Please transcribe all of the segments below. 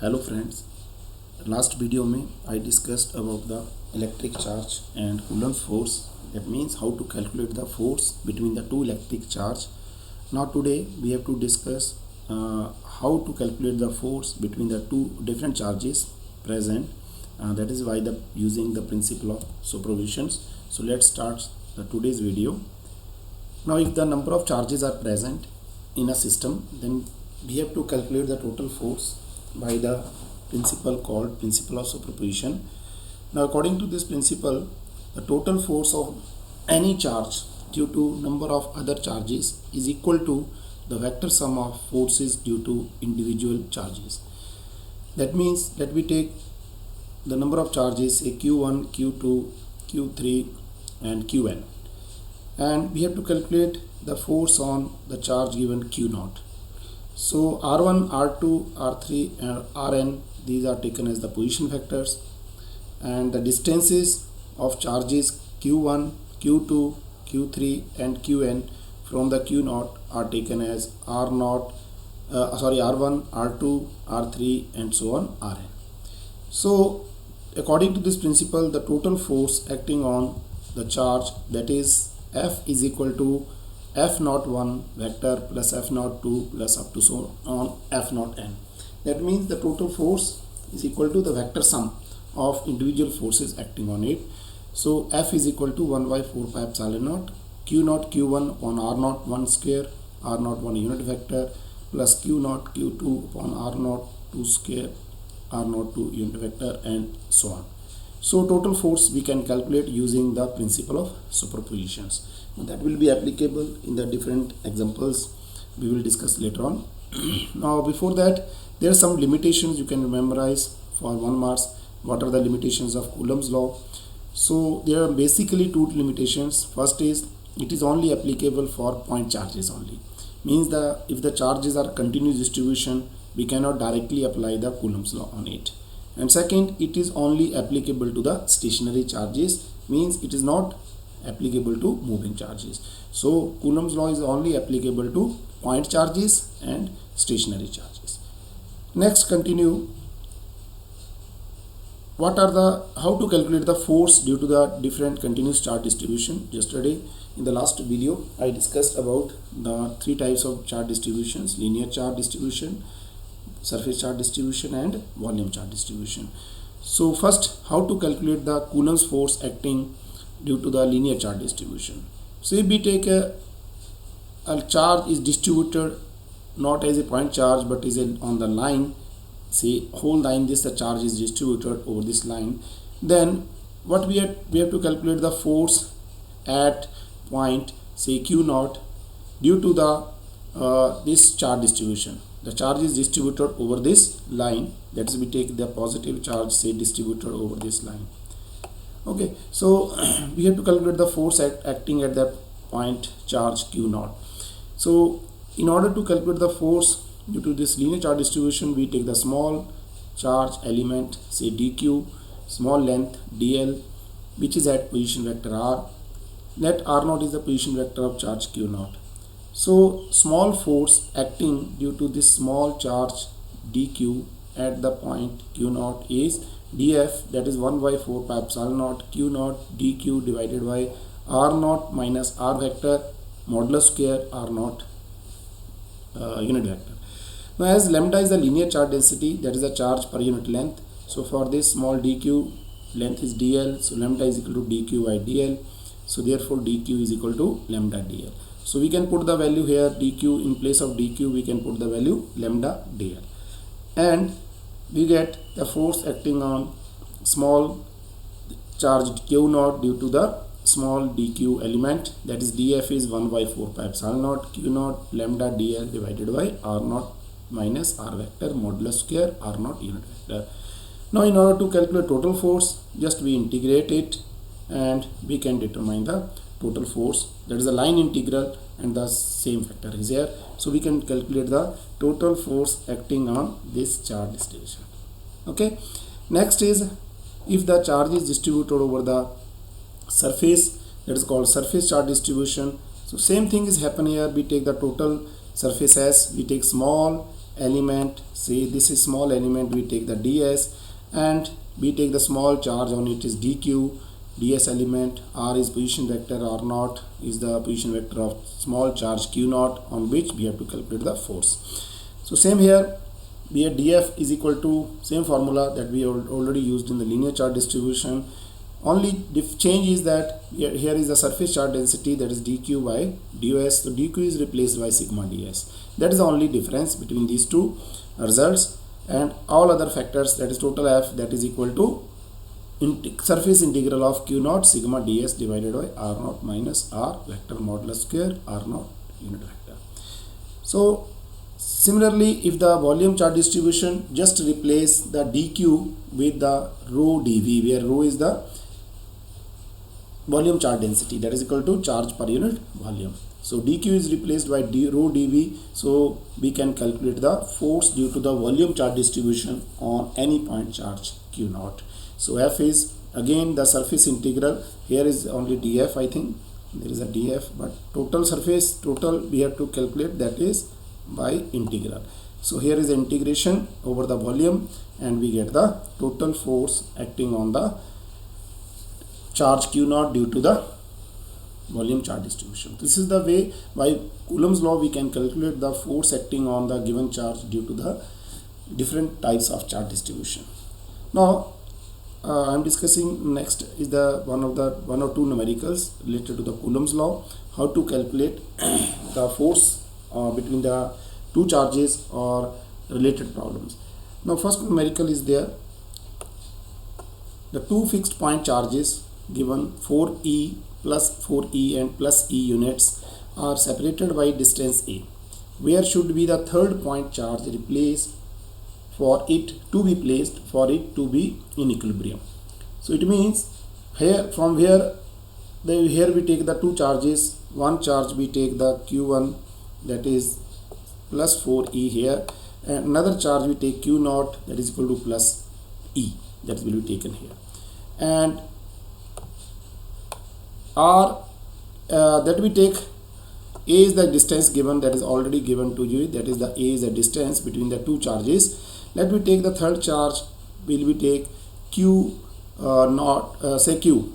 Hello friends, last video में I discussed about the electric charge and coulomb force. That means how to calculate the force between the two electric charge. Now today we have to discuss how to calculate the force between the two different charges present. That is why using the principle of superpositions. So let's start today's video. Now if the number of charges are present in a system, then we have to calculate the total force by the principle called principle of superposition. Now according to this principle, the total force of any charge due to number of other charges is equal to the vector sum of forces due to individual charges. That means that we take the number of charges, say q1, q2, q3 and qn, and we have to calculate the force on the charge given q0. So r1, r2, r3 and rn, these are taken as the position vectors, and the distances of charges q1, q2, q3 and qn from the q0 are taken as r1, r2, r3 and so on rn. So according to this principle, the total force acting on the charge, that is F is equal to F01 vector plus F02 plus up to so on F0n. That means the total force is equal to the vector sum of individual forces acting on it. So F is equal to 1 by 4 pi epsilon naught q0 q1 upon r0 1 square, r0 1 unit vector, plus q0 q2 upon r0 2 square, r0 2 unit vector and so on. So total force we can calculate using the principle of superpositions. That will be applicable in the different examples we will discuss later on. Now before that, there are some limitations you can memorize for 1 marks. What are the limitations of Coulomb's law? So there are basically two limitations. First is it is only applicable for point charges only. Means that if the charges are continuous distribution, we cannot directly apply the Coulomb's law on it. And second, it is only applicable to the stationary charges, means it is not applicable to moving charges. So Coulomb's law is only applicable to point charges and stationary charges. Next, continue. How to calculate the force due to the different continuous charge distribution? Yesterday in the last video I discussed about the three types of charge distributions: linear charge distribution, surface charge distribution and volume charge distribution. So first, how to calculate the Coulomb's force acting due to the linear charge distribution. So if we take a charge is distributed not as a point charge but is on the line, say whole line, this the charge is distributed over this line, then what we have to calculate the force at point say q0 due to the this charge distribution. The charge is distributed over this line, that is we take the positive charge say distributed over this line. Okay, so we have to calculate the force acting at that point charge q0. So in order to calculate the force due to this linear charge distribution, we take the small charge element say dq, small length dl, which is at position vector r. Let r0 is the position vector of charge q0. So small force acting due to this small charge dq at the point q0 is df, that is 1 by 4 pi epsilon naught q0 dq divided by r0 minus r vector modulus square r0 unit vector. Now as lambda is the linear charge density, that is the charge per unit length, so for this small dq length is dl, so lambda is equal to dq by dl, so therefore dq is equal to lambda dl. So we can put the value here dq, in place of dq we can put the value lambda dl, and we get the force acting on small charge q0 due to the small dq element, that is df is 1 by 4 pi epsilon naught q0 lambda dl divided by r0 minus r vector modulus square r0 unit vector. Now in order to calculate total force, just we integrate it and we can determine the total force, that is the line integral, and the same factor is here, so we can calculate the total force acting on this charge distribution. Okay, next is if the charge is distributed over the surface, that is called surface charge distribution. So same thing is happen here. We take the total surface S, we take small element, say this is small element, we take the ds, and we take the small charge on it is dq. ds element, r is position vector, r naught is the position vector of small charge q naught, on which we have to calculate the force. So same here, we have df is equal to same formula that we have already used in the linear charge distribution. Only change is that here is the surface charge density, that is dq by ds. So dq is replaced by sigma ds. That is the only difference between these two results, and all other factors, that is total f, that is equal to surface integral of q naught sigma ds divided by r naught minus r vector modulus square r naught unit vector. So similarly, if the volume charge distribution, just replace the dq with the rho dv, where rho is the volume charge density, that is equal to charge per unit volume. So dq is replaced by rho dv, so we can calculate the force due to the volume charge distribution on any point charge q naught. So f is again the surface integral, here is only df, I think there is a df, but total surface, total we have to calculate, that is by integral. So here is the integration over the volume, and we get the total force acting on the charge q naught due to the volume charge distribution. This is the way by Coulomb's law we can calculate the force acting on the given charge due to the different types of charge distribution. Now I am discussing next is the one or two numericals related to the Coulomb's law, how to calculate the force between the two charges or related problems. Now first numerical is there. The two fixed point charges given 4e plus 4e and plus e units are separated by distance a. Where should be the third point charge replaced for it to be placed for it to be in equilibrium? So it means here from here we take the two charges. One charge we take the q1, that is plus 4e here, and another charge we take q naught, that is equal to plus e, that will be taken here, and r that we take a is the distance given, that is already given to you, that is the a is the distance between the two charges. Let me take the third charge, will we take q naught, say q,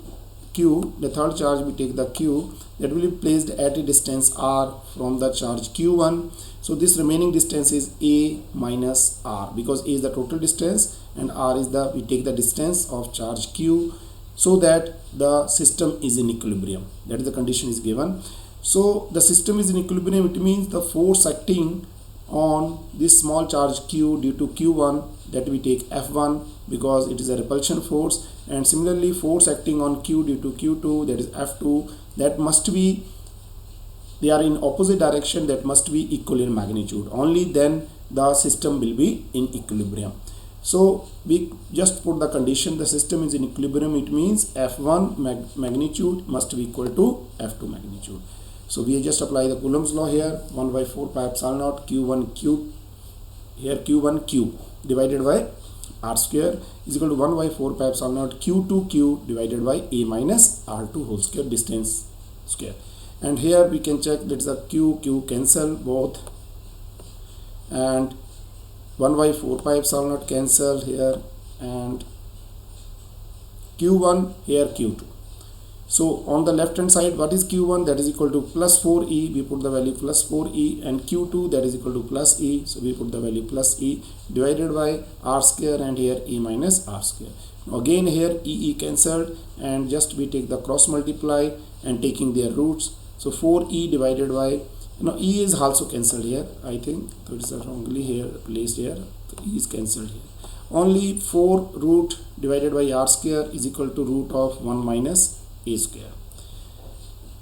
the third charge we take the q, that will be placed at a distance r from the charge q1. So this remaining distance is a minus r, because a is the total distance and r is the, we take the distance of charge q, so that the system is in equilibrium. That is the condition is given. So the system is in equilibrium, it means the force acting on this small charge q due to q1, that we take f1, because it is a repulsion force, and similarly force acting on q due to q2, that is f2, that must be, they are in opposite direction, that must be equal in magnitude. Only then the system will be in equilibrium. So we just put the condition, the system is in equilibrium, it means f1 magnitude must be equal to f2 magnitude. So we just apply the Coulomb's law here, 1 by 4 pi epsilon naught q1 q, here q1 q divided by r square is equal to 1 by 4 pi epsilon naught q2 q divided by a minus r2 whole square, distance square. And here we can check, that is a q cancel both, and 1 by 4 pi epsilon naught cancel here, and q1 here q2. So on the left hand side, what is q1, that is equal to plus 4e, we put the value plus 4e, and q2 that is equal to plus e, so we put the value plus e divided by r square, and here e minus r square. Now again here e cancelled, and just we take the cross multiply and taking their roots. So 4e divided by, e is also cancelled here, I think, so it is wrongly here placed here, so e is cancelled here. Only 4 root divided by r square is equal to root of 1 minus a square,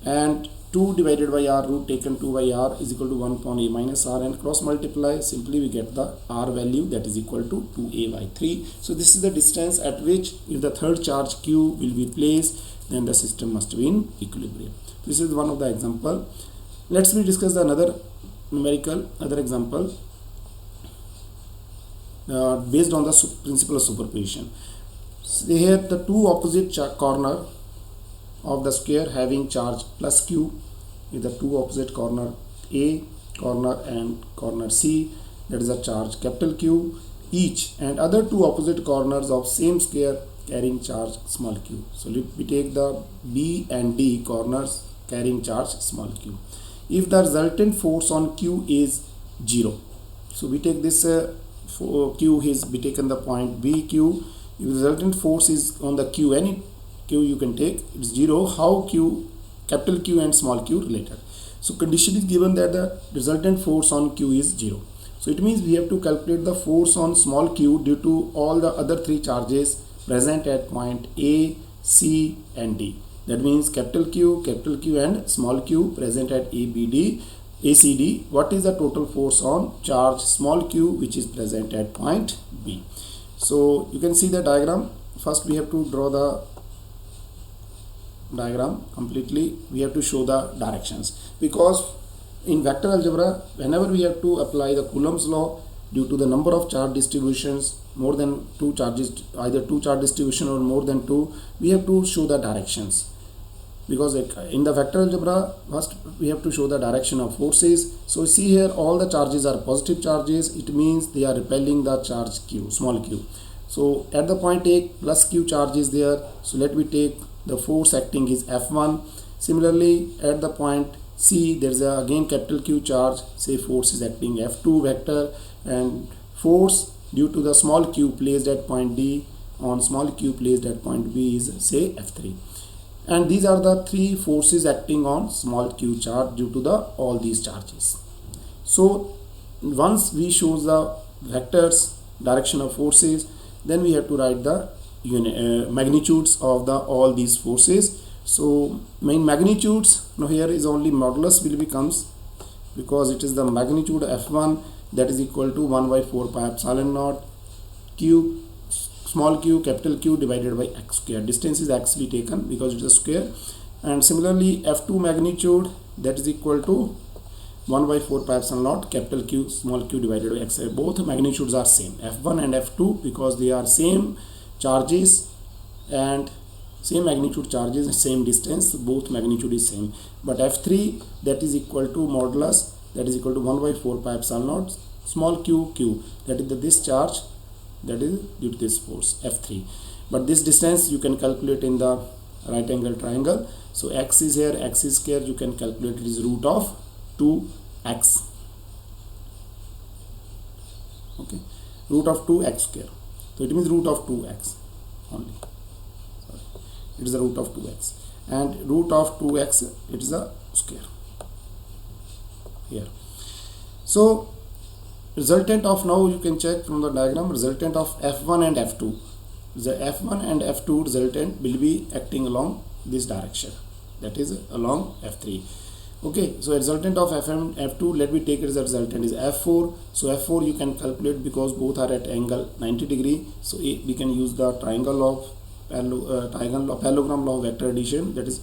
and 2 divided by r, root taken 2 by r is equal to 1 upon a minus r, and cross multiply, simply we get the r value, that is equal to 2a by 3. So this is the distance at which if the third charge q will be placed, then the system must be in equilibrium. This is one of the example. Let's discuss the another numerical, other example based on the principle of superposition. So here the two opposite corner of the square having charge plus q is the two opposite corner, a corner and corner c, that is a charge capital Q, each and other two opposite corners of same square carrying charge small q. So we take the B and D corners carrying charge small q. If the resultant force on Q is 0, so we take this Q is be taken the point BQ. If the resultant force is on the Q, any Q you can take, it's 0, how Q, capital Q and small q related. So condition is given that the resultant force on Q is 0. So it means we have to calculate the force on small q due to all the other three charges present at point A, C and D. That means capital Q and small q present at ACD. What is the total force on charge small q which is present at point B? So you can see the diagram. First we have to draw the diagram completely. We have to show the directions, because in vector algebra, whenever we have to apply the Coulomb's law, due to the number of charge distributions, more than two charges, either two charge distribution or more than two, we have to show the directions. Because in the vector algebra, first we have to show the direction of forces. So see here, all the charges are positive charges. It means they are repelling the charge q, small q. So at the point A, plus q charge is there. So let me take the force acting is F1. Similarly, at the point C, there is again capital Q charge, say force is acting F2 vector, and force due to the small q placed at point D on small q placed at point B is say F3. And these are the three forces acting on small q charge due to the all these charges. So once we show the vectors, direction of forces, then we have to write the magnitudes of the all these forces. So main magnitudes, now here is only modulus will becomes, because it is the magnitude F1, that is equal to 1 by 4 pi epsilon naught q, small q, capital Q divided by x square. Distance is x be taken because it is a square. And similarly F2 magnitude, that is equal to 1 by 4 pi epsilon naught capital Q, small q divided by x. Both magnitudes are same, F1 and F2, because they are same charges and same magnitude charges, same distance, both magnitude is same. But F3, that is equal to modulus, that is equal to 1 by 4 pi epsilon naught small q, that is this charge, that is due to this force F3. But this distance you can calculate in the right angle triangle. So x is here, x is square, you can calculate it is root of 2x. Okay, root of 2x square. So it means root of 2x only. Sorry. It is the root of 2x, and root of 2x, it is a square here. So resultant of, now you can check from the diagram, resultant of F1 and F2. The F1 and F2 resultant will be acting along this direction, that is along F3. Okay, so resultant of F1 and F2, let me take it as a resultant is F4. So F4 you can calculate because both are at angle 90 degree. So we can use the triangle of parallelogram law of vector addition, that is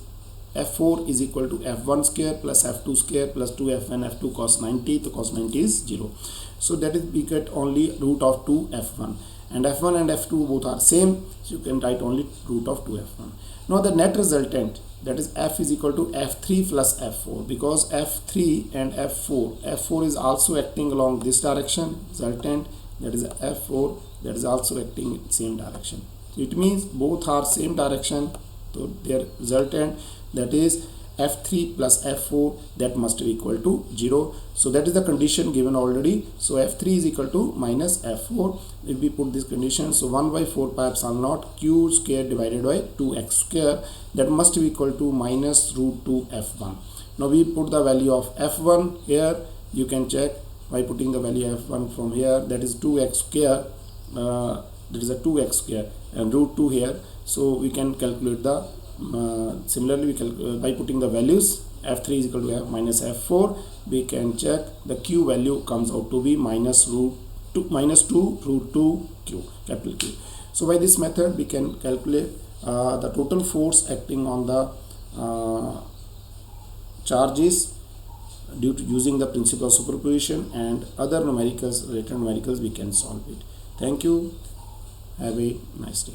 F4 is equal to F1 square plus F2 square plus 2F1 F2 cos 90. So cos 90 is 0. So that is, we get only root of 2 F1, and F1 and F2 both are same, so you can write only root of 2 F1. Now the net resultant, that is F is equal to F3 plus F4, because F3 and F4 is also acting along this direction, resultant, that is F4, that is also acting in same direction. So it means both are same direction, so their resultant, that is F3 plus F4, that must be equal to 0. So that is the condition given already. So F3 is equal to minus F4. If we put this condition, so 1 by 4 pi epsilon naught q square divided by 2x square, that must be equal to minus root 2 F1. Now we put the value of F1 here. You can check by putting the value of F1 from here, that is 2x square, that is a 2x square, and root 2 here. So we can calculate the similarly we by putting the values, F3 is equal to F minus F4, we can check the Q value comes out to be minus 2 root 2 Q, capital Q. So by this method we can calculate the total force acting on the charges due to using the principle of superposition, and other numericals, related numericals, we can solve it. Thank you. Have a nice day.